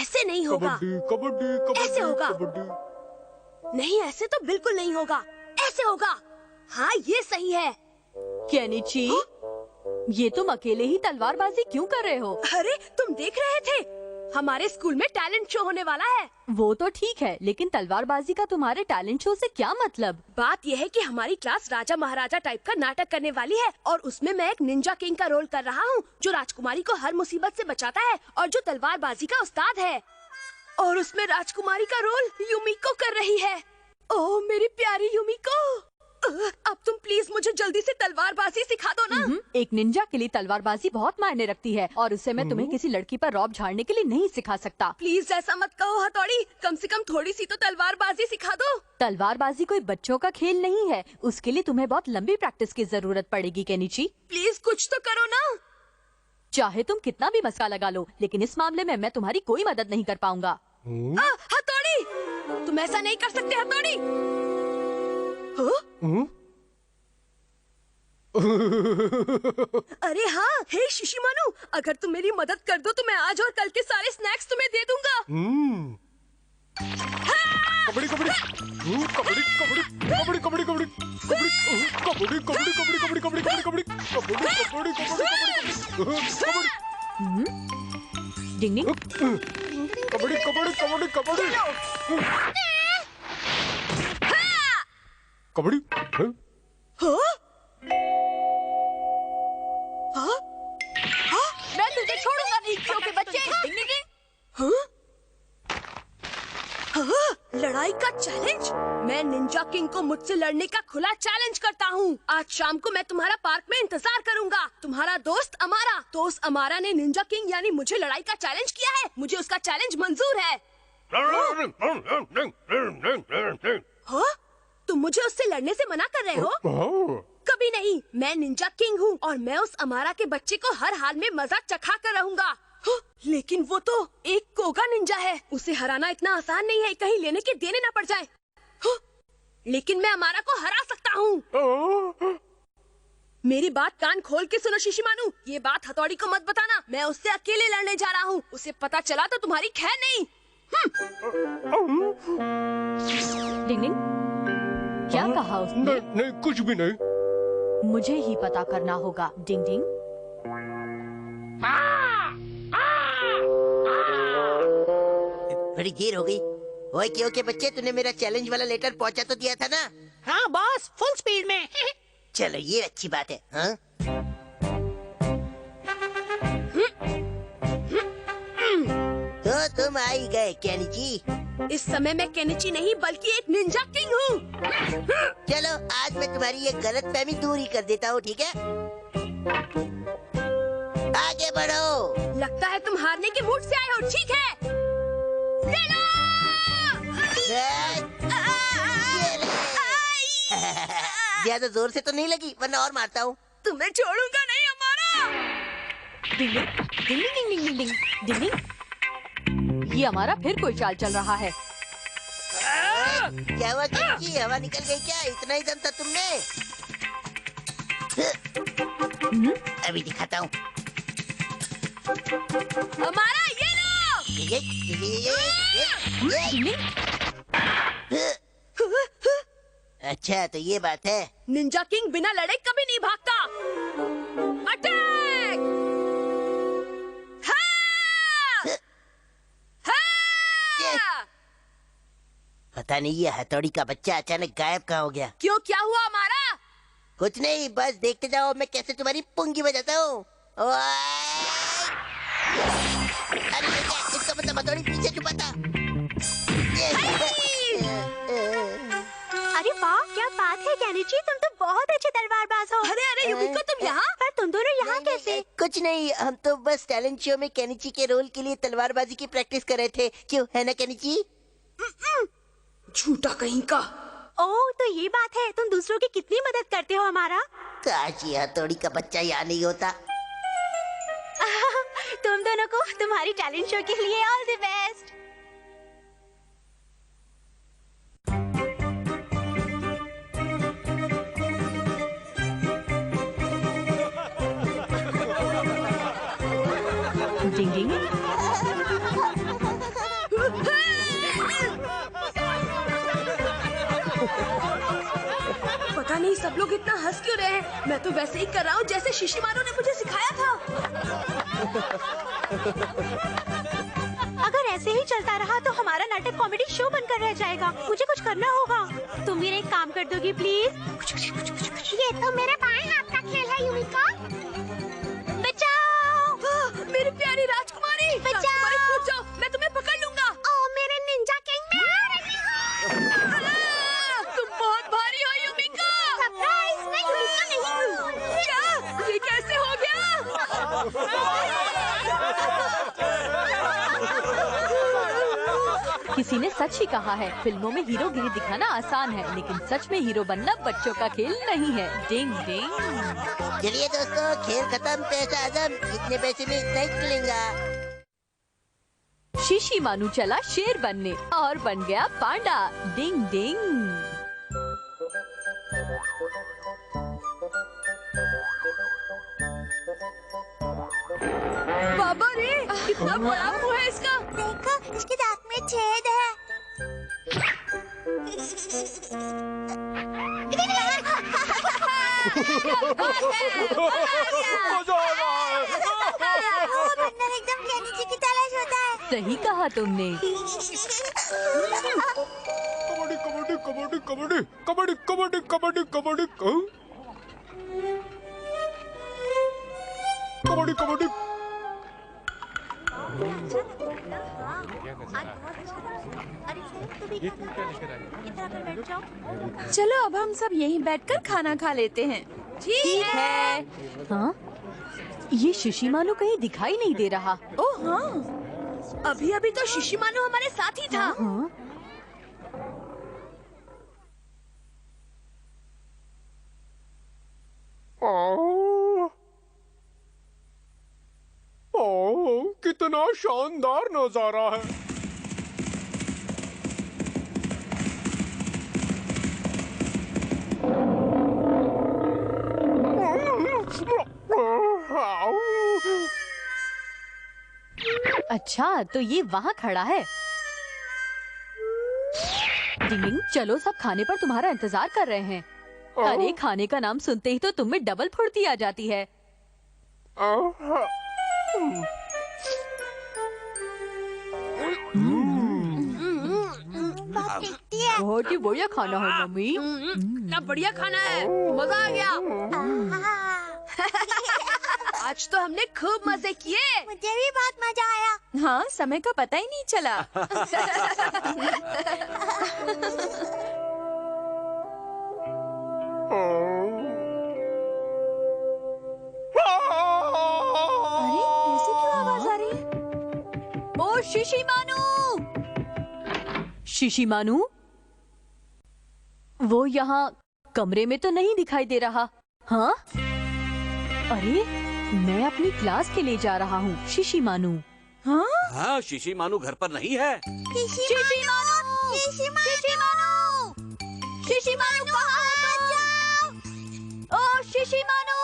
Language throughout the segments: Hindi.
ऐसे नहीं होगा। ऐसे होगा। नहीं, ऐसे तो बिल्कुल नहीं होगा। ऐसे होगा। हाँ, ये सही है। केनिची, ये तुम अकेले ही तलवारबाजी क्यों कर रहे हो? अरे, तुम देख रहे थे? हमारे स्कूल में टैलेंट शो होने वाला है। वो तो ठीक है, लेकिन तलवारबाजी का तुम्हारे टैलेंट शो से क्या मतलब? बात यह है कि हमारी क्लास राजा महाराजा टाइप का नाटक करने वाली है और उसमें मैं एक निंजा किंग का रोल कर रहा हूँ, जो राजकुमारी को हर मुसीबत से बचाता है और जो तलवारबाजी का उस्ताद है। और उसमें राजकुमारी का रोल युमिको कर रही है। ओह, मेरी प्यारी युमिको, अब तुम प्लीज मुझे जल्दी से तलवारबाजी सिखा दो ना। एक निंजा के लिए तलवारबाजी बहुत मायने रखती है और उससे मैं तुम्हें किसी लड़की पर रौब झाड़ने के लिए नहीं सिखा सकता। प्लीज ऐसा मत कहो हथौड़ी, कम से कम थोड़ी सी तो तलवारबाजी सिखा दो। तलवारबाजी कोई बच्चों का खेल नहीं है, उसके लिए तुम्हें बहुत लंबी प्रैक्टिस की जरूरत पड़ेगी केनिची। प्लीज कुछ तो करो ना। चाहे तुम कितना भी मस्का लगा लो, लेकिन इस मामले में मैं तुम्हारी कोई मदद नहीं कर पाऊंगा। हथौड़ी, तुम ऐसा नहीं कर सकते हथौड़ी। अरे हाँ, हे शिशिमानु, अगर तुम मेरी मदद कर दो तो मैं आज और कल के सारे स्नैक्स तुम्हें दे दूंगा। कबड्डी कबड्डी कबड्डी कबड्डी कबड्डी कबड्डी कबड्डी कबड्डी कबड्डी कबड्डी कबड्डी कबड्डी कबड्डी कबड्डी डिंग डिंग। कबड्डी कबड्डी कबड्डी कबड्डी कबड्डी। मैं तुझे छोड़ूंगा नहीं, क्योंकि बच्चे। डिंग डिंग डिंग। लड़ाई का चैलेंज? मैं निंजा किंग को मुझसे लड़ने का खुला चैलेंज करता हूँ। आज शाम को मैं तुम्हारा पार्क में इंतजार करूंगा। तुम्हारा दोस्त अमारा। दोस्त अमारा ने निंजा किंग यानी मुझे लड़ाई का चैलेंज किया है। मुझे उसका चैलेंज मंजूर है। हाँ? तुम मुझे उससे लड़ने से मना कर रहे हो? कभी नहीं। मैं निंजा किंग हूँ और मैं उस अमारा के बच्चे को हर हाल में मजा चखा कर रहूंगा। लेकिन वो तो एक कोगा निंजा है, उसे हराना इतना आसान नहीं है, कहीं लेने के देने ना पड़ जाए। लेकिन मैं अमारा को हरा सकता हूँ। मेरी बात कान खोल के सुनो शिशिमानु, ये बात हथौड़ी को मत बताना। मैं उससे अकेले लड़ने जा रहा हूँ, उसे पता चला तो तुम्हारी खैर नहीं। डिंग डिंग, क्या कहा उसने? नहीं, कुछ भी नहीं। मुझे ही पता करना होगा। डिंग डिंग। बड़ी देर हो गई। ओए क्यों के बच्चे, तूने मेरा चैलेंज वाला लेटर पहुंचा तो दिया था ना? हाँ बॉस, फुल स्पीड में। चलो ये अच्छी बात है। हाँ? तो तुम आ ही गए केनिची। इस समय मैं केनिची नहीं बल्कि एक निंजा किंग हूँ। चलो आज मैं तुम्हारी ये गलतफहमी दूर ही कर देता हूँ, ठीक है? आगे बढ़ो। लगता है तुम हारने के मूड से आए हो, ठीक है? ले लो! ज्यादा जोर से तो नहीं लगी, वरना और मारता हूँ। तुम्हें छोड़ूंगा नहीं अमारा। डिंग डिंग डिंग डिंग डिंग डिंग डिंग डिंग। ये हमारा फिर कोई चाल चल रहा है। क्या हुआ केनिची, हवा निकल गई क्या? इतना ही दम था तुमने? अभी दिखाता हूँ। अमारा ये लो। अच्छा तो ये बात है। निंजा किंग बिना लड़े कभी नहीं भागता। अटैक! हाँ! हाँ! पता नहीं ये हथौड़ी का बच्चा अचानक गायब कहाँ हो गया। क्यों, क्या हुआ हमारा? कुछ नहीं, बस देखते जाओ मैं कैसे तुम्हारी पुंगी बजाता हूँ। अरे इसका मतलब हथौड़ी पीछे छुपा था। अरे वाह, क्या बात है केनिची, तुम तो बहुत अच्छे तलवारबाज हो। अरे अरे युमिको, तुम यहाँ? पर तुम दोनों यहाँ कैसे? कुछ नहीं, हम तो बस टैलेंट शो में केनिची के रोल के लिए तलवारबाजी की प्रैक्टिस कर रहे थे। क्यों, है ना केनिची? झूठा कहीं का। ओह, तो ये बात है, तुम दूसरों की कितनी मदद करते हो हमारा। काश ये हथौड़ी का बच्चा यहाँ नहीं होता। तुम दोनों को तुम्हारी टैलेंट शो के लिए ऑल द बेस्ट। डिंग डिंग। नहीं सब लोग इतना हंस क्यों रहे हैं? मैं तो वैसे ही कर रहा हूँ जैसे शिशिमारू ने मुझे सिखाया था। अगर ऐसे ही चलता रहा तो हमारा नाटक कॉमेडी शो बनकर रह जाएगा। मुझे कुछ करना होगा। तुम मेरा एक काम कर दोगी प्लीज? ये तो मेरे बाएं हाथ का खेल है युमिका। बचाओ! मेरी प्यारी राजकुमारी! बचाओ! राजकुमारी कूद जाओ, मैं तुम्हें पकड़ लूंगा। ओ मेरे निंजा किंग, मैं आ रही हूँ। तुम बहुत भारी हो युमिका। सरप्राइज! मैं युमिका नहीं हूँ। क्या? ये कैसे हो गया? किसी ने सच ही कहा है, फिल्मों में हीरोगिरी दिखाना आसान है, लेकिन सच में हीरो बनना बच्चों का खेल नहीं है। डिंग डिंग। चलिए दोस्तों, खेल खत्म। पैसा आजम, इतने पैसे में इतना ही मिलेगा। शिशिमानु चला शेर बनने और बन गया पांडा। डिंग डिंग। बाबा रे, कितना बड़ा मुंह है इसका। देखो, इसके दांत में छेद है। मजा आ रहा है। वो बंदर एकदम केनी जी की तलाश होता है। सही कहा तुमने। कबड्डी कबड्डी कबड्डी कबड्डी कबड्डी कबड्डी कबड्डी कबड्डी कबड्डी कबड्डी। चलो अब हम सब यहीं बैठकर खाना खा लेते हैं। ठीक है। हाँ? ये शिशिमानु कहीं दिखाई नहीं दे रहा। ओह हाँ, अभी अभी तो शिशिमानु हमारे साथ ही था। हाँ? कितना शानदार नजारा है। अच्छा, तो ये वहाँ खड़ा है। डिंग, चलो सब खाने पर तुम्हारा इंतजार कर रहे हैं। अरे खाने का नाम सुनते ही तो तुम में डबल फुर्ती आ जाती है। बहुत ही बढ़िया खाना है मम्मी। कितना बढ़िया खाना है, मजा आ गया। आज तो हमने खूब मजे किए। मुझे भी बहुत मजा आया। हाँ, समय का पता ही नहीं चला। अरे ऐसे क्यों आवाज आ रही है? ओ शिशिमानु! शिशिमानु? वो यहाँ कमरे में तो नहीं दिखाई दे रहा। हाँ? अरे मैं अपनी क्लास के लिए जा रहा हूँ। शिशिमानु। हाँ? हाँ, शिशिमानु घर पर नहीं है। शिशिमानु! शिशिमानु! शिशिमानु कहाँ है तुम? ओ शिशिमानु!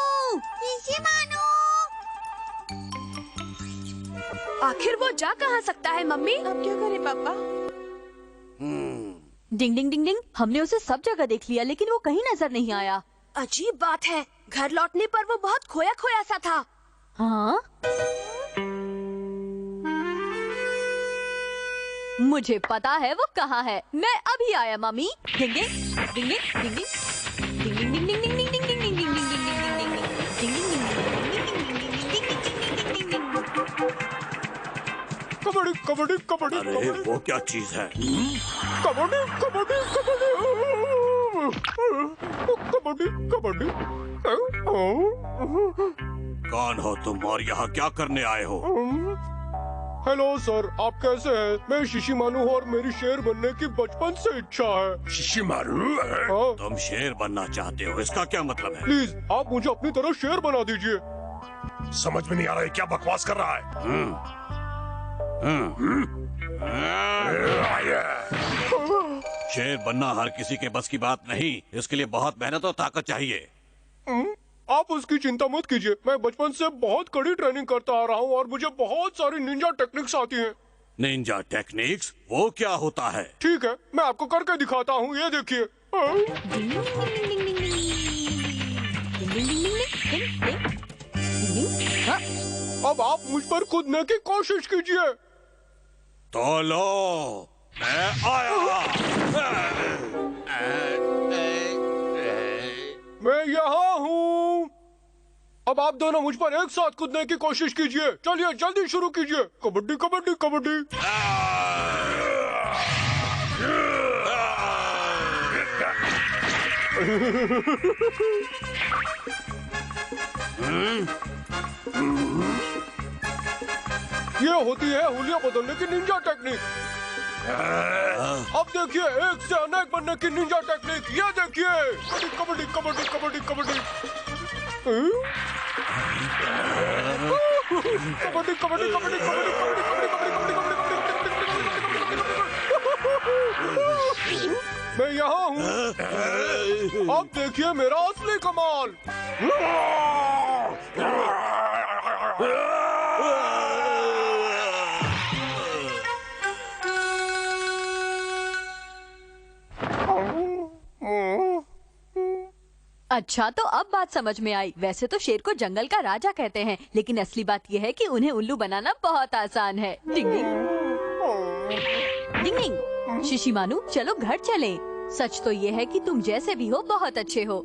आखिर वो जा कहाँ सकता है मम्मी? अब क्या करें पापा? डिंग डिंग डिंग डिंग। हमने उसे सब जगह देख लिया लेकिन वो कहीं नजर नहीं आया। अजीब बात है, घर लौटने पर वो बहुत खोया खोया सा था। हाँ? मुझे पता है वो कहाँ है। मैं अभी आया मम्मी। डिंग डिंग डिंग डिंग डिंग डिंग डिंग डिंग डिंग डिंग डिंग डिंग डिंग डिंग डिंग कबड्डी कबड्डी कबड्डी। अरे वो क्या चीज है? कबड्डी कबड्डी कबड्डी कबड्डी कबड्डी। कौन हो तुम और यहाँ क्या करने आए हो? हेलो सर, आप कैसे हैं? मैं शिशिमानु हूँ और मेरी शेर बनने की बचपन से इच्छा है। शिशिमारू? हाँ? तुम शेर बनना चाहते हो, इसका क्या मतलब है? प्लीज आप मुझे अपनी तरह शेर बना दीजिए। समझ में नहीं आ रहा है, क्या बकवास कर रहा है? शेर बनना हर किसी के बस की बात नहीं, इसके लिए बहुत मेहनत और ताकत चाहिए। आप उसकी चिंता मत कीजिए, मैं बचपन से बहुत कड़ी ट्रेनिंग करता आ रहा हूँ और मुझे बहुत सारी निंजा टेक्निक्स आती हैं। Ninja techniques? वो क्या होता है? ठीक है, मैं आपको करके दिखाता हूँ, ये देखिए। डिंग डिंग डिंग डिंग डिंग डिंग डिंग डिंग। हाँ, अब आप मुझ पर कूदने की कोशिश कीजिए। तो लो, मैं आया। मैं यहाँ हूँ। अब आप दोनों मुझ पर एक साथ कूदने की कोशिश कीजिए। चलिए जल्दी शुरू कीजिए। कबड्डी कबड्डी कबड्डी। ये होती है हुलिया बदलने की निंजा टेक्निक। अब देखिए एक से अनेक बनने की निंजा टेक्निक। ये देखिए कबड्डी कबड्डी कबड्डी कबड्डी कबड्डी कबड्डी कबड्डी कबड्डी मैं यहाँ हूँ। अब देखिए मेरा असली कमाल। अच्छा, तो अब बात समझ में आई। वैसे तो शेर को जंगल का राजा कहते हैं, लेकिन असली बात यह है कि उन्हें उल्लू बनाना बहुत आसान है। डिंग डिंग डिंग डिंग। शिशिमानु, चलो घर चलें। सच तो ये है कि तुम जैसे भी हो बहुत अच्छे हो।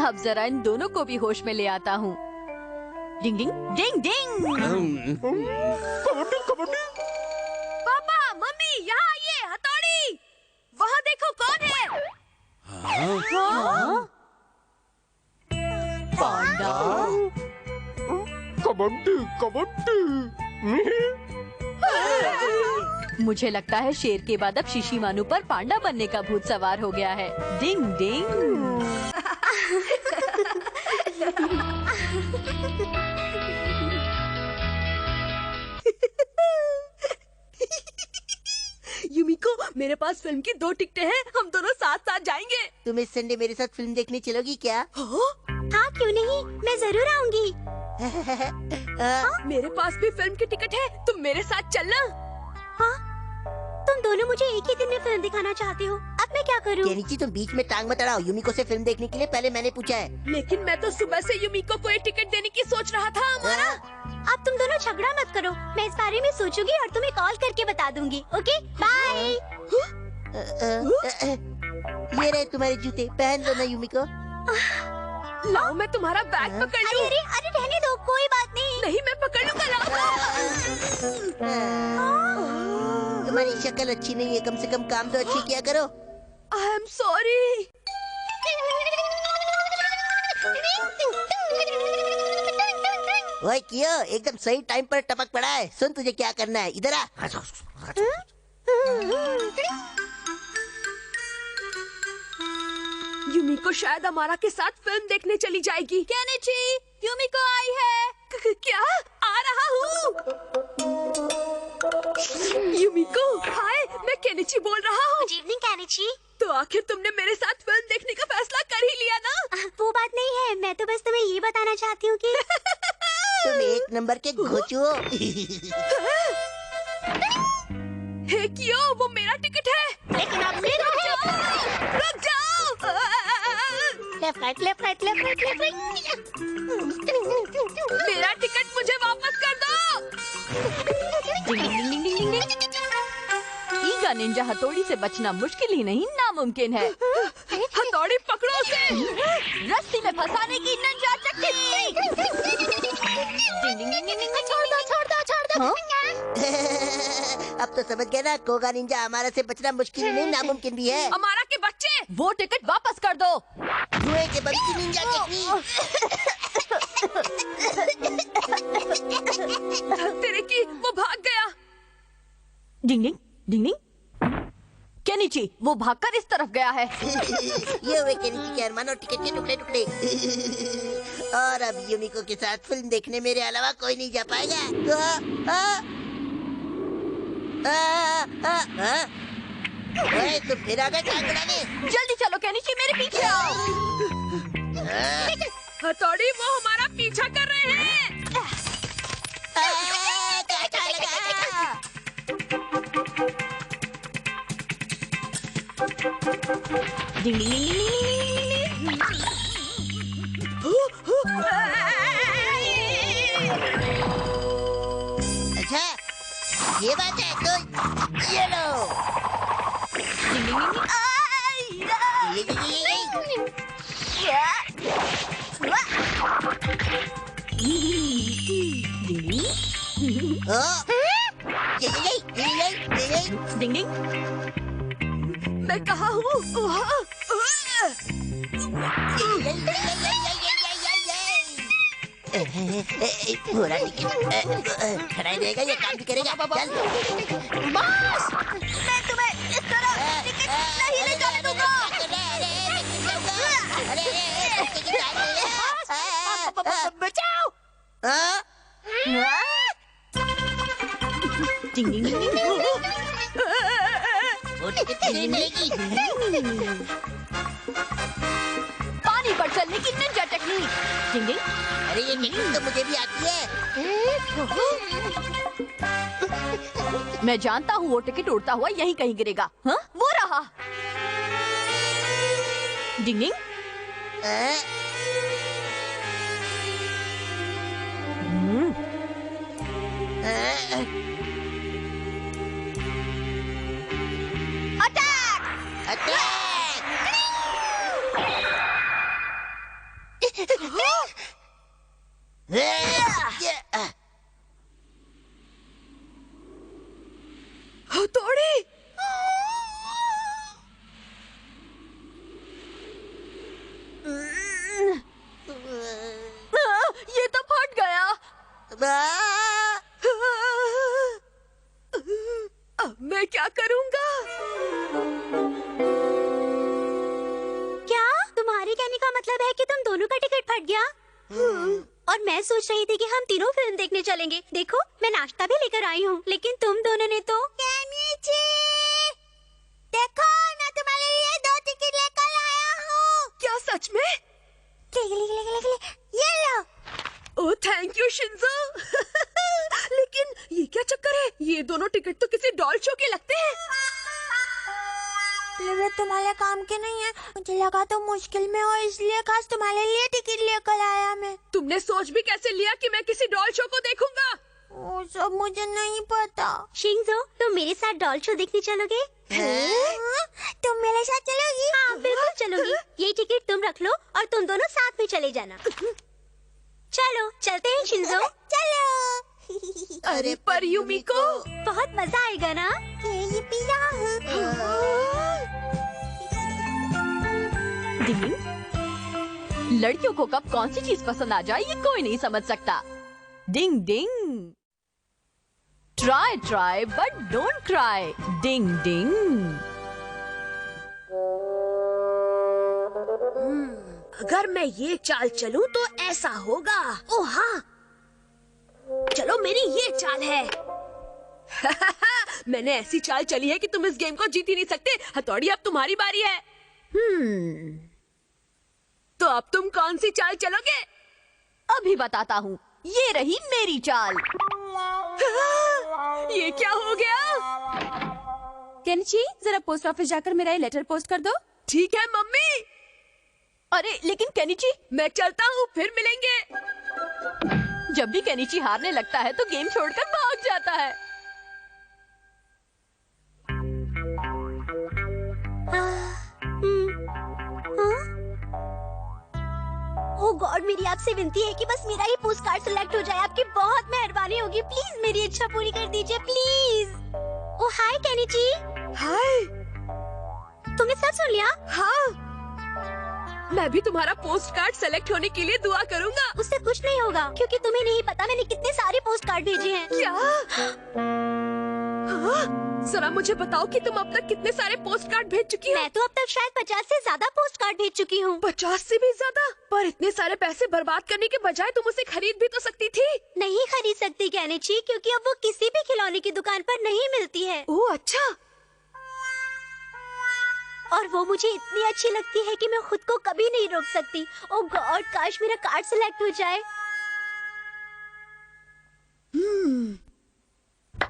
अब जरा इन दोनों को भी होश में ले आता हूँ। डिंग डिंग डिंग डिंग। कबड्डी कबड्डी। पापा मम्मी यहाँ आइए। हथौड़ी, वहाँ देखो कौन है। हाँ? पांडा। कबड्डी कबड्डी। मुझे लगता है शेर के बाद अब शिशिमानु पर पांडा बनने का भूत सवार हो गया है। डिंग डिंग। युमिको, मेरे पास फिल्म की 2 टिकटें हैं। हम दोनों साथ साथ जाएंगे। तुम इस संडे मेरे साथ फिल्म देखने चलोगी क्या? हाँ क्यों नहीं, मैं जरूर आऊंगी। मेरे पास भी फिल्म की टिकट है। तुम मेरे साथ चलना। हाँ, तुम दोनों मुझे एक ही दिन में फिल्म दिखाना चाहते हो। अब मैं क्या करूँ? केनिची, तुम बीच में टांग मत अड़ाओ। युमिको से फिल्म देखने के लिए पहले मैंने पूछा है। लेकिन मैं तो सुबह से युमिको को एक टिकट देने की सोच रहा था। हमारा अब तुम दोनों झगड़ा मत करो। मैं इस बारे में सोचूंगी और तुम्हें कॉल करके बता दूंगी। Okay, bye. ये रहे तुम्हारे जूते, पहन लो ना युमिको। लाओ मैं तुम्हारा बैग पकड़ लूं। अरे अरे रहने दो, कोई बात नहीं। नहीं मैं पकड़ लूंगा। तुम्हारी शक्ल अच्छी नहीं है, कम से कम काम तो अच्छी किया करो। I am sorry. ओए कियो, एकदम सही टाइम पर टपक पड़ा है। सुन, तुझे क्या करना है, इधर आ। युमिको शायद हमारा के साथ फिल्म देखने चली जाएगी। केनिची, युमिको आई है। क्या? आ रहा हूँ। युमिको, हाय, मैं केनिची बोल रहा हूँ। Good evening Kenichi. तो आखिर तुमने मेरे साथ फिल्म देखने का फैसला कर ही लिया ना? वो बात नहीं है, मैं तो बस तुम्हें ये बताना चाहती हूँ कि तुम एक नंबर के घोचू हो। हे कियो, वो मेरा टिकट है। लेकिन अब फिर रुक जाओ। Left right left right left right left right. मेरा टिकट मुझे वापस कर दो। डिंग डिंग डिंग डिंग डिंग डिंग। ईगा निंजा हथौड़ी से बचना मुश्किल ही नहीं नामुमकिन है। हथौड़ी पकड़ो उसे। रस्सी में फंसाने की निंजा टेक्निक। डिंग डिंग डिंग डिंग। छोड़ दो छोड़ दो छोड़ दो। हाँ? अब तो समझ गया ना, कोगा निंजा हमारा से बचना मुश्किल ही नहीं नामुमकिन भी है। हमारा के बच्चे, वो टिकट वापस कर दो। धुएं के बल की निंजा टेक्निक। तेरे की, वो भाग गया। डिंग डिंग डिंग डिंग। केनिची, वो भागकर इस तरफ गया है। ये हुए केनिची के अरमान और टिकट के टुकड़े टुकड़े। और अब युमिको के साथ फिल्म देखने मेरे अलावा कोई नहीं जा पाएगा। ओए, तुम फिर आ गए टांग अड़ाने। जल्दी चलो केनिची, मेरे पीछे आओ। हथौड़ी, वो हमारा पीछा कर रहे हैं। क्या लगा? डिंग डिंग डिंग डिंग डिंग डिंग डिंग। अच्छा, ये बात है तो ये लो। डिंग डिंग। मैं कहाँ हूँ? पूरा टिकट खड़ा रहेगा, ये काम भी करेगा। चल बॉस, मैं तुम्हें इस तरह टिकट नहीं ले जाने दूंगा। बचाओ। डिंग डिंग डिंग डिंग। वो टिकट नहीं मिलेगी। पानी पर चलने की निंजा टेक्निक। डिंग डिंग। अरे ये टेक्निक तो मुझे भी आती है। मैं जानता हूँ वो टिकट उड़ता हुआ यहीं कहीं गिरेगा। हाँ, वो रहा। डिंग डिंग। अटैक। हथौड़ी। ये तो फट गया। अब मैं क्या करूँगा? क्या तुम्हारे कहने का मतलब है कि तुम दोनों का टिकट फट गया? और मैं सोच रही थी कि हम तीनों फिल्म देखने चलेंगे। देखो, मैं नाश्ता भी लेकर आई हूँ, लेकिन तुम दोनों ने तो देखो, मैं तुम्हारे लिए 2 टिकट लेकर आया हूँ। क्या सच में? ये लो। Oh thank you Shinzo. लेकिन ये क्या चक्कर है? ये दोनों टिकट तो किसी डॉल शो के लगते हैं। तुम्हारे काम के नहीं है। मुझे लगा तो मुश्किल में हो, इसलिए खास तुम्हारे लिए टिकट लेकर आया मैं। तुमने सोच भी कैसे लिया कि मैं किसी डॉल शो को देखूंगा? वो सब मुझे नहीं पता। शिंजो, तुम मेरे साथ डॉल शो देखने चलोगे? तुम मेरे साथ चलोगी? हाँ, बिल्कुल चलूंगी। ये टिकट तुम रख लो और तुम दोनों साथ में चले जाना। चलो, चलते हैं शिंजो। चलो। अरे पर यूमिको, बहुत मजा आएगा ना? ये पिज़्ज़ा। डिंग डिंग। लड़कियों को कब कौन सी चीज पसंद आ जाए ये कोई नहीं समझ सकता। Ding ding. Try try but don't cry. Ding ding. अगर मैं ये चाल चलूं तो ऐसा होगा। ओह हाँ, चलो मेरी ये चाल है। मैंने ऐसी चाल चली है कि तुम इस गेम को जीत ही नहीं सकते। हथौड़ी, अब तुम्हारी बारी है। तो अब तुम कौन सी चाल चलोगे? अभी बताता हूँ। ये रही मेरी चाल। ये क्या हो गया? केनिची, जरा पोस्ट ऑफिस जाकर मेरा ये लेटर पोस्ट कर दो। ठीक है मम्मी। अरे लेकिन केनिची, मैं चलता हूँ, फिर मिलेंगे। जब भी केनिची हारने लगता है तो गेम छोड़कर भाग जाता है। ओह गॉड, मेरी आपसे विनती है कि बस मेरा ही पोस्ट कार्ड सिलेक्ट हो जाए। आपकी बहुत मेहरबानी होगी। प्लीज मेरी इच्छा पूरी कर दीजिए, प्लीज। Oh hi Kenichi. हाय। तुमने सच सुन लिया? हाँ, मैं भी तुम्हारा पोस्ट कार्ड सेलेक्ट होने के लिए दुआ करूंगा। उससे कुछ नहीं होगा, क्योंकि तुम्हें नहीं पता मैंने कितने सारे पोस्ट कार्ड भेजे हैं। क्या? हाँ? जरा मुझे बताओ कि तुम अब तक कितने सारे पोस्ट कार्ड भेज चुकी हो? मैं तो अब तक शायद 50 से ज्यादा पोस्ट कार्ड भेज चुकी हूँ। 50 से भी ज्यादा? पर इतने सारे पैसे बर्बाद करने के बजाय तुम उसे खरीद भी तो सकती थी। नहीं खरीद सकती केनिची, क्योंकि अब वो किसी भी खिलौने की दुकान पर नहीं मिलती है। ओह अच्छा। और वो मुझे इतनी अच्छी लगती है कि मैं खुद को कभी नहीं रोक सकती। ओह गॉड, काश मेरा कार्ड सिलेक्ट हो जाए।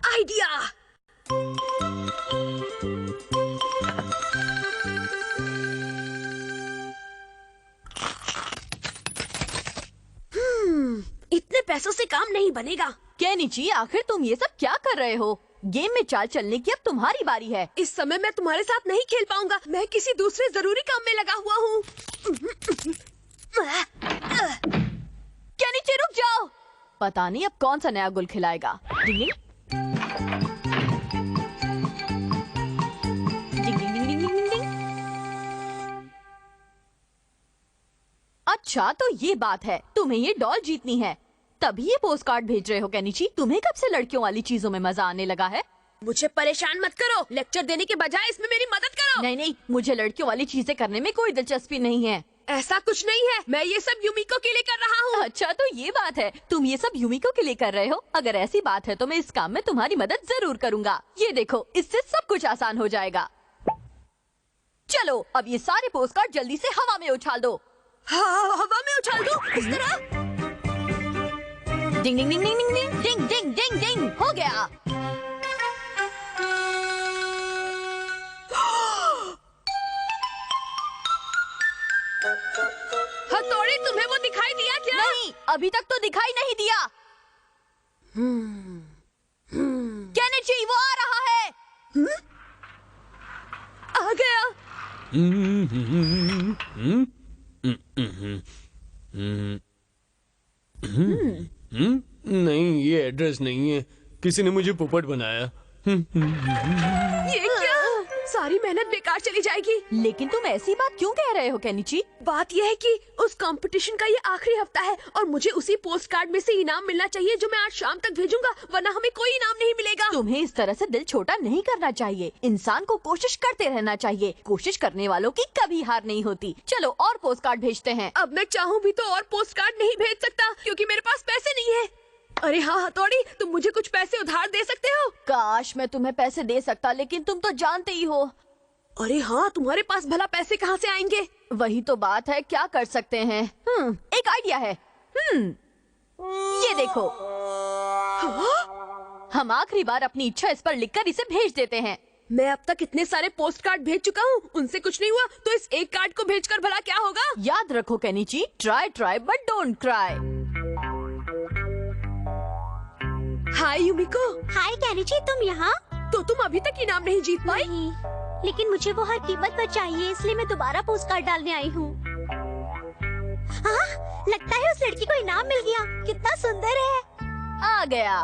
आइडिया। काम नहीं बनेगा। केनिची, आखिर तुम ये सब क्या कर रहे हो? गेम में चाल चलने की अब तुम्हारी बारी है। इस समय मैं तुम्हारे साथ नहीं खेल पाऊंगा। मैं किसी दूसरे जरूरी काम में लगा हुआ हूँ। केनिची रुक जाओ। पता नहीं अब कौन सा नया गुल खिलाएगा। डिंग डिंग डिंग डिंग डिंग डिंग डिंग डिंग। अच्छा तो ये बात है, तुम्हें ये डॉल जीतनी है, तभी ये पोस्ट कार्ड भेज रहे हो केनिची। तुम्हें कब से लड़कियों वाली चीजों में मजा आने लगा है? मुझे परेशान मत करो। लेक्चर देने के बजाय इसमें मेरी मदद करो। नहीं नहीं, मुझे लड़कियों वाली चीजें करने में कोई दिलचस्पी नहीं है। ऐसा कुछ नहीं है, मैं ये सब यूमिको के लिए कर रहा हूँ। अच्छा तो ये बात है, तुम ये सब यूमिको के लिए कर रहे हो? अगर ऐसी बात है तो मैं इस काम में तुम्हारी मदद जरूर करूँगा। ये देखो, इससे सब कुछ आसान हो जाएगा। चलो अब ये सारे पोस्ट कार्ड जल्दी से हवा में उछाल दो। हाँ, हवा में उछाल दो इस तरह। डिंग डिंग डिंग डिंग डिंग डिंग डिंग डिंग डिंग डिंग। हो गया। हथौड़ी, तुम्हें वो दिखाई दिया क्या? नहीं, अभी तक तो दिखाई नहीं दिया। केनिची, वो आ रहा है। आ गया। नहीं, ये एड्रेस नहीं है। किसी ने मुझे पोपट बनाया। ये क्या? सारी मेहनत बेकार चली जाएगी। लेकिन तुम ऐसी बात क्यों कह रहे हो केनिची? बात यह है कि उस कंपटीशन का ये आखिरी हफ्ता है और मुझे उसी पोस्ट कार्ड में से इनाम मिलना चाहिए जो मैं आज शाम तक भेजूंगा, वरना हमें कोई इनाम नहीं मिलेगा। तुम्हें इस तरह से दिल छोटा नहीं करना चाहिए। इंसान को कोशिश करते रहना चाहिए। कोशिश करने वालों की कभी हार नहीं होती। चलो और पोस्ट कार्ड भेजते हैं। अब मैं चाहूँ भी तो और पोस्ट कार्ड नहीं भेज सकता क्योंकि मेरे पास पैसे नहीं है। अरे हाँ हथौड़ी, तुम मुझे कुछ पैसे उधार दे सकते हो? काश मैं तुम्हें पैसे दे सकता, लेकिन तुम तो जानते ही हो। अरे हाँ, तुम्हारे पास भला पैसे कहाँ से आएंगे? वही तो बात है, क्या कर सकते हैं। एक आइडिया है। ये देखो, हम आखिरी बार अपनी इच्छा इस पर लिखकर इसे भेज देते हैं। मैं अब तक इतने सारे पोस्ट कार्ड भेज चुका हूँ, उनसे कुछ नहीं हुआ, तो इस एक कार्ड को भेजकर भला क्या होगा? याद रखो Kenichi, try try but don't cry. Hi Yumiko. Hi Kenichi, तुम यहाँ? तो तुम अभी तक इनाम नहीं जीत पाई? नहीं, लेकिन मुझे वो हर कीमत पर चाहिए, इसलिए मैं दोबारा पोस्ट कार्ड डालने आई हूँ। हाँ, लगता है उस लड़की को इनाम मिल गया। कितना सुंदर है। आ गया।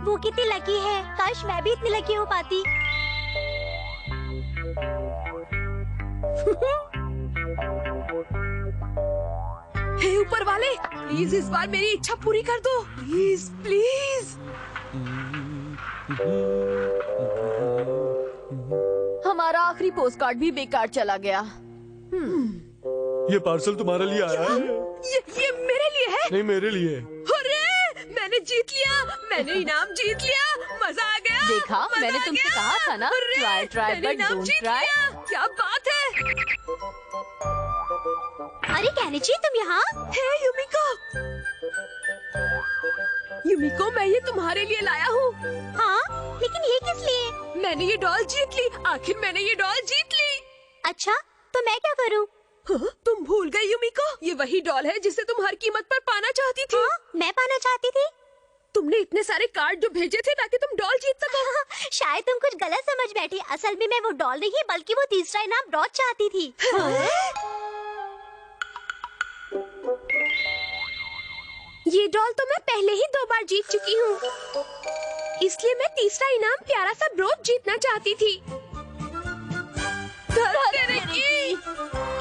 वो कितनी लकी है। काश मैं भी इतनी लकी हो पाती। हे ऊपर वाले, प्लीज इस बार मेरी इच्छा पूरी कर दो। Please please. हमारा आखिरी पोस्ट कार्ड भी बेकार चला गया। ये पार्सल तुम्हारे लिए आया है? ये मेरे लिए है? नहीं, मेरे लिए। अरे मैंने जीत लिया, मैंने इनाम जीत लिया। मजा आ गया। देखा, मजा मैंने आ तुमसे गया। कहा था ना, अरे, ट्राई ट्राई मैंने बट इनाम डोंट जीत ट्राई। लिया। क्या बात है। अरे केनिची, तुम यहाँ? हे यूमिको। यूमिको, मैं ये तुम्हारे लिए लाया हूँ। हाँ, लेकिन ये किस लिए? मैंने ये डॉल जीत ली। आखिर मैंने ये डॉल जीत ली। अच्छा, तो मैं क्या करूँ? हाँ, तुम भूल गई यूमिको, ये वही डॉल है जिसे तुम हर कीमत पर पाना चाहती थी। हाँ, मैं पाना चाहती थी। तुमने इतने सारे कार्ड जो भेजे थे ताकि तुम डॉल जीत सको। शायद तुम कुछ गलत समझ बैठी। असल में मैं वो डॉल नहीं, बल्कि वो तीसरा इनाम ब्रॉच चाहती थी। ये डॉल तो मैं पहले ही 2 बार जीत चुकी हूँ, इसलिए मैं तीसरा इनाम प्यारा सा ब्रोच जीतना चाहती थी।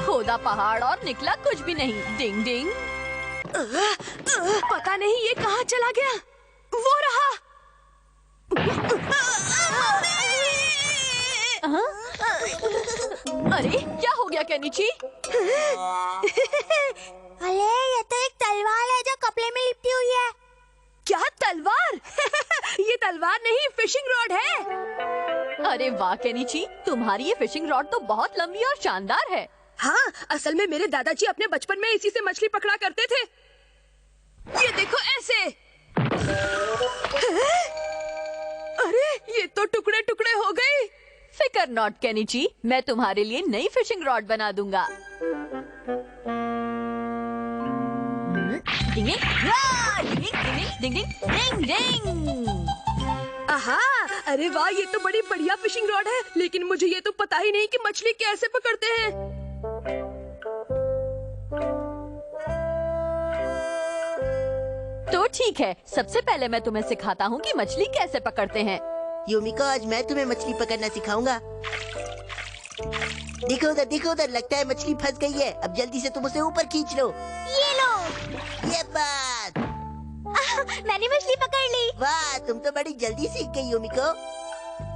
खोदा पहाड़ और निकला कुछ भी नहीं। डिंग डिंग। पता नहीं ये कहाँ चला गया। वो रहा। अरे क्या हो गया केनिची? अरे ये तो एक तलवार है जो कपड़े में लिपटी हुई है। क्या तलवार? ये तलवार नहीं, फिशिंग रॉड है। अरे वाह केनिची, तुम्हारी ये फिशिंग रॉड तो बहुत लंबी और शानदार है। हाँ, असल में मेरे दादाजी अपने बचपन में इसी से मछली पकड़ा करते थे। ये देखो ऐसे। अरे ये तो टुकड़े टुकड़े हो गए। फिकर नॉट केनिची, मैं तुम्हारे लिए नई फिशिंग रॉड बना दूंगा। डिंग डिंग डिंग डिंग डिंग। आहा, अरे वाह, ये तो बड़ी बढ़िया फिशिंग रॉड है, लेकिन मुझे ये तो पता ही नहीं कि मछली कैसे पकड़ते हैं। तो ठीक है, सबसे पहले मैं तुम्हें सिखाता हूँ कि मछली कैसे पकड़ते हैं। यूमिको, आज मैं तुम्हें मछली पकड़ना सिखाऊंगा। देखो उधर, लगता है मछली फंस गई है। अब जल्दी से तुम उसे ऊपर खींच लो। ये लो। ये बात। मैंने मछली पकड़ ली। वाह, तुम तो बड़ी जल्दी सीख गई यूमिको।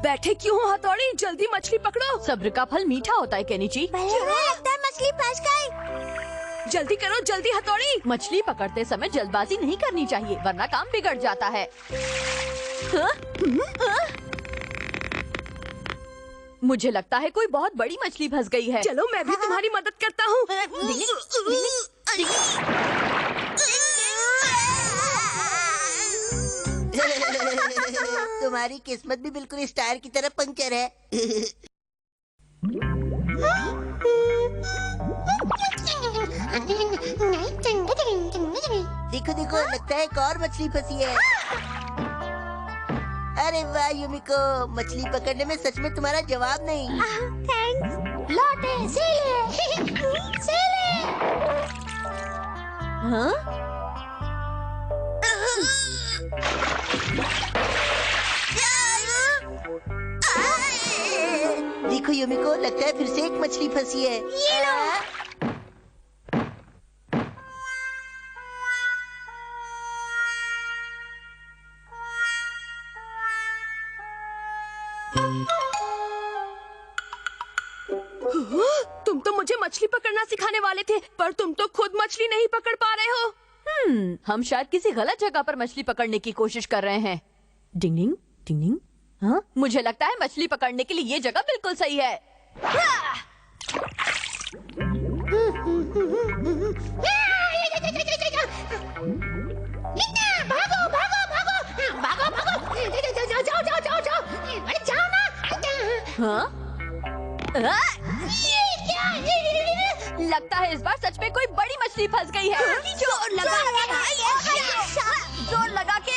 बैठे क्यों हो हथौड़ी, जल्दी मछली पकड़ो। सब्र का फल मीठा होता है केनिची। लगता है मछली फंस गई। जल्दी करो, जल्दी हथौड़ी। मछली पकड़ते समय जल्दबाजी नहीं करनी चाहिए, वरना काम बिगड़ जाता है। मुझे लगता है कोई बहुत बड़ी मछली फंस गई है। चलो मैं भी तुम्हारी मदद करता हूँ। तुम्हारी किस्मत भी बिल्कुल इस टायर की तरह पंचर है। देखो, लगता है एक और मछली फंसी है। अरे वाह यूमिको, मछली पकड़ने में सच में तुम्हारा जवाब नहीं। थैंक्स। लौटे सेले। हाँ? देखो यूमिको, लगता है फिर से एक मछली फंसी है। ये लो। तुम तो मुझे मछली पकड़ना सिखाने वाले थे, पर तुम तो खुद मछली नहीं पकड़ पा रहे हो। हम शायद किसी गलत जगह पर मछली पकड़ने की कोशिश कर रहे हैं। डिंग डिंग डिंग डिंग। हाँ? मुझे लगता है मछली पकड़ने के लिए ये जगह बिल्कुल सही है। हाँ? लगता है इस बार सच में कोई बड़ी मछली फंस गई है। जोर लगा के, जोर लगा के,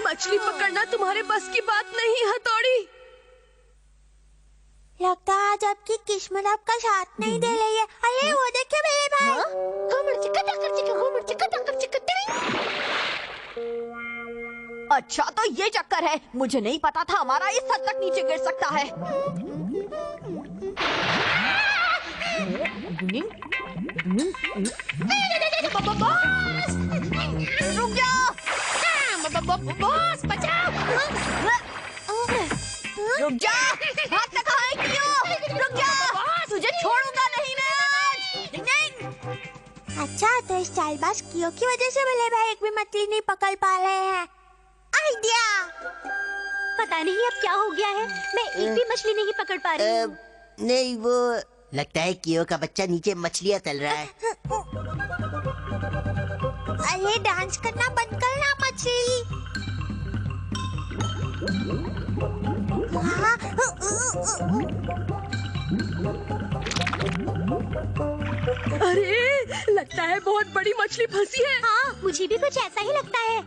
मछली पकड़ना तुम्हारे बस की बात नहीं हथौड़ी। लगता है आज आपकी किस्मत आपका साथ नहीं दे रही है। अरे वो देखिए मेरे भाई। अच्छा तो ये चक्कर है, मुझे नहीं पता था हमारा इस हद तक नीचे गिर सकता है। रुक जाओ, बॉस बचाओ। रुक जा, हाथ तक आए क्यों? रुक जा, तुझे छोड़ूंगा नहीं मैं आज। नहीं। अच्छा, तो इस चालबाज कियो की वजह से भले भाई एक भी मछली नहीं पकड़ पा रहे हैं। आइडिया। पता नहीं अब क्या हो गया है, मैं एक भी मछली नहीं पकड़ पा रही हूँ। नहीं, वो लगता है कियो का बच्चा नीचे मछलियाँ तल रहा है। अरे डांस करना बंद करना मछली। अरे लगता है बहुत बड़ी मछली फंसी है। हाँ, मुझे भी कुछ ऐसा ही लगता है।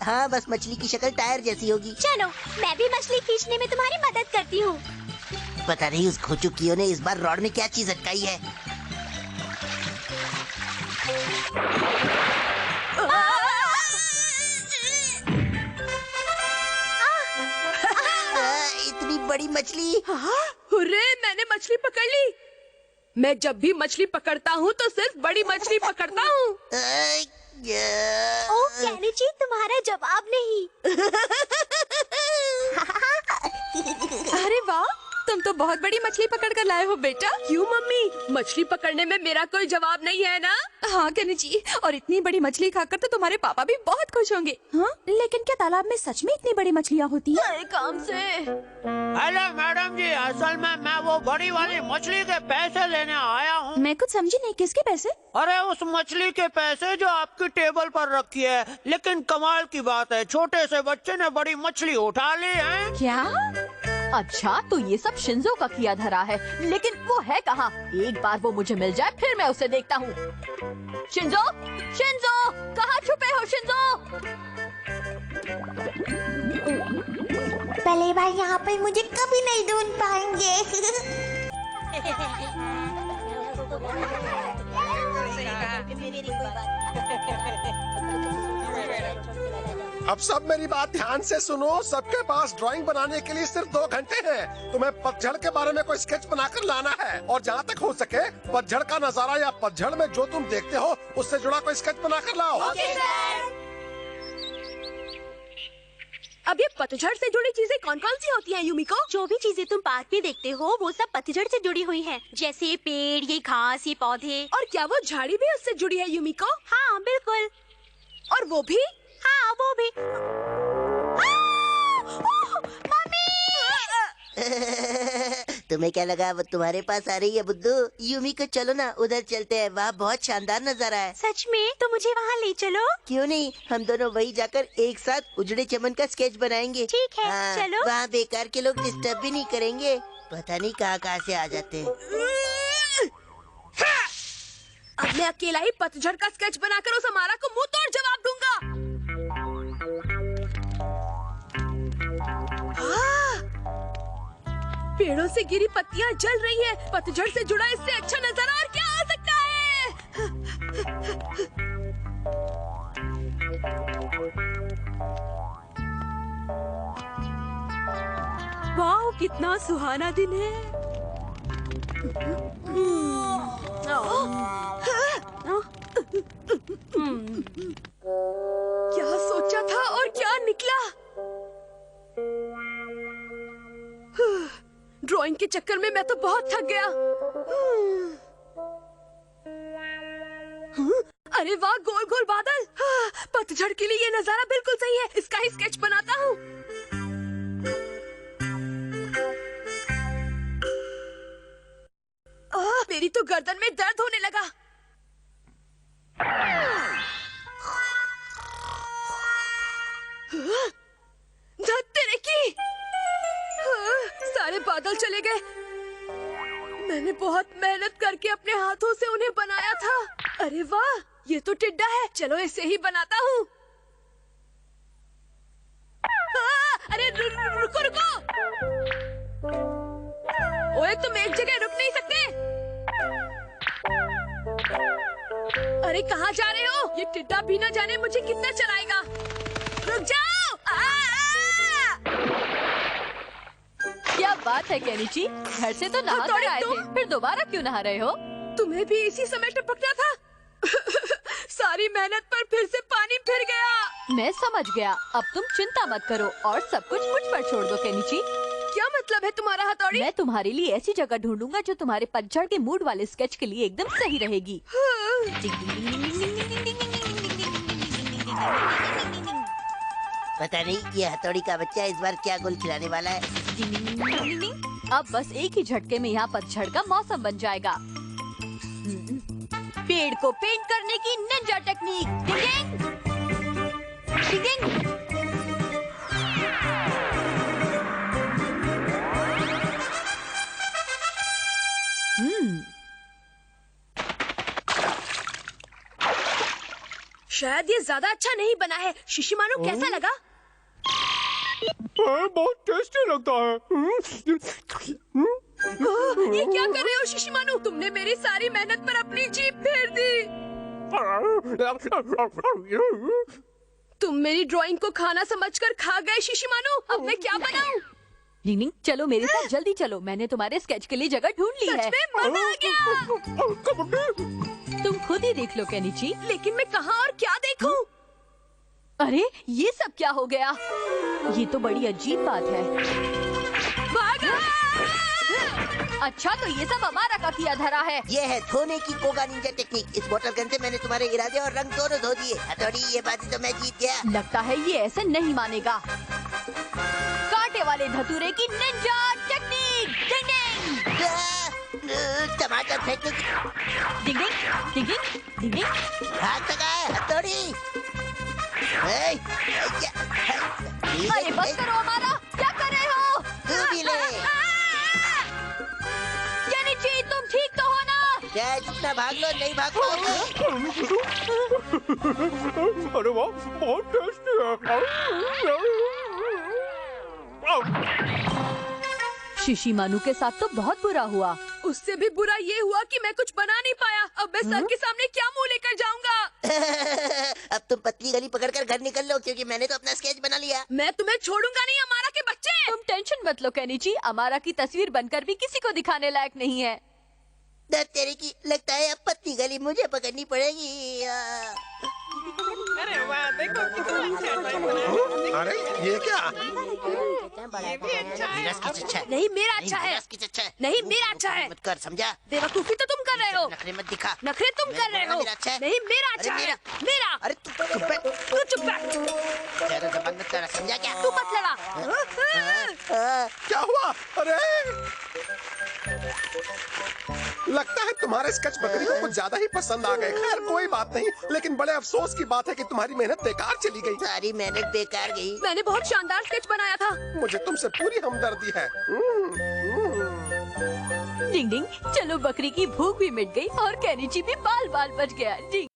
हाँ, बस मछली की शक्ल टायर जैसी होगी। चलो, मैं भी मछली खींचने में तुम्हारी मदद करती हूँ। पता नहीं उस खोचू कियो ने इस बार रॉड में क्या चीज अटकाई है। इतनी बड़ी मछली। हुर्रे, मैंने मछली पकड़ ली। मैं जब भी मछली पकड़ता हूँ तो सिर्फ बड़ी मछली पकड़ता हूँ। ओ केनिची, तुम्हारा जवाब नहीं। अरे वाह, तुम तो बहुत बड़ी मछली पकड़ कर लाए हो बेटा। क्यों मम्मी, मछली पकड़ने में मेरा कोई जवाब नहीं है ना? हाँ केनिची, और इतनी बड़ी मछली खाकर तो तुम्हारे पापा भी बहुत खुश होंगे। हाँ, लेकिन क्या तालाब में सच में इतनी बड़ी मछलियाँ होती हैं? काम से। हेलो मैडम जी, असल में मैं वो बड़ी वाली मछली के पैसे लेने आया हूँ। मैं कुछ समझी नहीं, किसके पैसे? अरे उस मछली के पैसे जो आपकी टेबल पर रखी है। लेकिन कमाल की बात है, छोटे से बच्चे ने बड़ी मछली उठा ली है। क्या? अच्छा, तो ये सब शिंजो का किया धरा है, लेकिन वो है कहाँ? एक बार वो मुझे मिल जाए, फिर मैं उसे देखता हूँ। शिंजो, शिंजो, कहाँ छुपे हो शिंजो? पहले बार यहाँ पर मुझे कभी नहीं ढूंढ पाएंगे। अब सब मेरी बात ध्यान से सुनो। सबके पास ड्राइंग बनाने के लिए सिर्फ 2 घंटे हैं। तुम्हें पतझड़ के बारे में कोई स्केच बनाकर लाना है, और जहाँ तक हो सके पतझड़ का नजारा या पतझड़ में जो तुम देखते हो उससे जुड़ा कोई स्केच बनाकर लाओ। अब ये पतझड़ से जुड़ी चीजें कौन कौन सी होती हैं यूमिको? जो भी चीजें तुम पार्क में देखते हो वो सब पतझड़ से जुड़ी हुई हैं, जैसे ये पेड़, ये घास, ये पौधे। और क्या वो झाड़ी भी उससे जुड़ी है यूमिको? हाँ बिल्कुल। और वो भी? हाँ वो भी। तुम्हें क्या लगा वो तुम्हारे पास आ रही है बुद्धू? यूमिको चलो ना, उधर चलते हैं, वहाँ बहुत शानदार नजारा है। सच में? तो मुझे वहाँ ले चलो। क्यों नहीं, हम दोनों वही जाकर एक साथ उजड़े चमन का स्केच बनाएंगे। ठीक है, हाँ, चलो। वहाँ बेकार के लोग डिस्टर्ब भी नहीं करेंगे। पता नहीं कहाँ से आ जाते हैं। अब मैं अकेला ही पतझड़ का स्केच बनाकर उस अमारा को मुंह तोड़ जवाब दूंगा। पेड़ों से गिरी पत्तियां जल रही हैं। पतझड़ से जुड़ा इससे अच्छा नजारा और क्या हो सकता है? वाह, कितना सुहाना दिन है। क्या सोचा था और क्या निकला? ड्राइंग के चक्कर में मैं तो बहुत थक गया। अरे वाह, गोल गोल बादल। पतझड़ के लिए ये नजारा बिल्कुल सही है। इसका ही स्केच बनाता हूँ। मेरी तो गर्दन में दर्द होने लगा। धत्तेरे की, सारे बादल चले गए। मैंने बहुत मेहनत करके अपने हाथों से उन्हें बनाया था। अरे वाह, ये तो टिड्डा है। चलो इसे ही बनाता हूँ। अरे रुको रुको। ओए, तुम एक जगह रुक नहीं सकते? अरे कहाँ जा रहे हो? ये टिड्डा भी ना जाने मुझे कितना चलाएगा। रुक जाओ। क्या बात है केनिची, घर से तो नहा कर आए थे, फिर दोबारा क्यों नहा रहे हो? तुम्हें भी इसी समय टपकना था। सारी मेहनत पर फिर से पानी फिर गया। मैं समझ गया, अब तुम चिंता मत करो और सब कुछ मुझ पर छोड़ दो केनिची। क्या मतलब है तुम्हारा हथौड़ी? मैं तुम्हारे लिए ऐसी जगह ढूंढूंगा जो तुम्हारे पतझड़ के मूड वाले स्केच के लिए एकदम सही रहेगी। पता नहीं ये हथौड़ी का बच्चा इस बार क्या गोल खिलाने वाला है। अब बस एक ही झटके में यहाँ पतझड़ का मौसम बन जाएगा। पेड़ को पेंट करने की निंजा टेक्निक। डिंग डिंग। शायद ये ज्यादा अच्छा नहीं बना है। शिशिमारू, कैसा लगा? बहुत टेस्टी लगता है। ये क्या कर रहे हो शिशिमारू? तुमने मेरी सारी मेहनत पर अपनी जीभ फेर दी। तुम मेरी ड्राइंग को खाना समझकर खा गए शिशिमारू। अब मैं क्या बनाऊं? लिंग, चलो मेरे साथ, जल्दी चलो। मैंने तुम्हारे स्केच के लिए जगह ढूंढ ली है। सच में मजा आ गया। तुम खुद ही देख लो केनिची। लेकिन मैं कहाँ और क्या देखूं? अरे ये सब क्या हो गया? ये तो बड़ी अजीब बात है। भागा! अच्छा, तो ये सब हमारा का किया धरा है। ये है धोने की कोगा निंजा टेक्निक। इस वाटर गन से मैंने तुम्हारे इरादे और रंग दोनों धो दिए। हथौड़ी, ये बाजी तो मैं जीत गया। लगता है ये ऐसे नहीं मानेगा। कांटे वाले धतूरे की निंजा टेक्निक। डिंग डिंग। टमाटर फेंकने की। डिंग डिंग डिंग डिंग डिंग। हाथ लगाए हथौड़ी। अरे बस करो हमारा, क्या कर रहे हो? तू भी ले। केनिची, तुम ठीक तो हो ना? क्या जितना भाग लो नहीं भाग पाओगे। अरे वाह, बहुत टेस्टी है। शिशिमानु के साथ तो बहुत बुरा हुआ। उससे भी बुरा ये हुआ कि मैं कुछ बना नहीं पाया। अब मैं सर के सामने क्या मुंह लेकर जाऊंगा? अब तुम पतली गली पकड़कर घर निकल लो, क्योंकि मैंने तो अपना स्केच बना लिया। मैं तुम्हें छोड़ूंगा नहीं, अमारा के बच्चे। तुम टेंशन मत लो केनिची, अमारा की तस्वीर बनकर भी किसी को दिखाने लायक नहीं है। दर तेरे की, लगता है अब पतली गली मुझे पकड़नी पड़ेगी। अरे वाह, देखो कितना अच्छा ड्राइंग बना। अरे ये क्या? ये भी अच्छा है। मेरा स्केच अच्छा है। नहीं, मेरा अच्छा है। मेरा स्केच अच्छा है। नहीं, मेरा अच्छा है। मत कर, समझा? बेवकूफी तो तुम कर रहे हो। नखरे मत दिखा। नखरे तुम कर रहे हो। मेरा अच्छा है। नहीं, मेरा अच्छा अरे है। मेरा। अरे तू चुप बैठ। तू चुप बैठ। ज्यादा जबान मत कर, समझा क्या? तू मत लड़ा। क्या हुआ? अरे लगता है तुम्हारे स्केच बकरी को कुछ ज्यादा ही पसंद आ गए। खैर कोई बात नहीं, लेकिन बड़े अफसोस की बात है कि तुम्हारी मेहनत बेकार चली गई। सारी मेहनत बेकार गई। मैंने बहुत शानदार स्केच बनाया था। मुझे तुमसे पूरी हमदर्दी है। डिंग डिंग, चलो बकरी की भूख भी मिट गई और केनिची भी बाल बाल बच गया। डिंग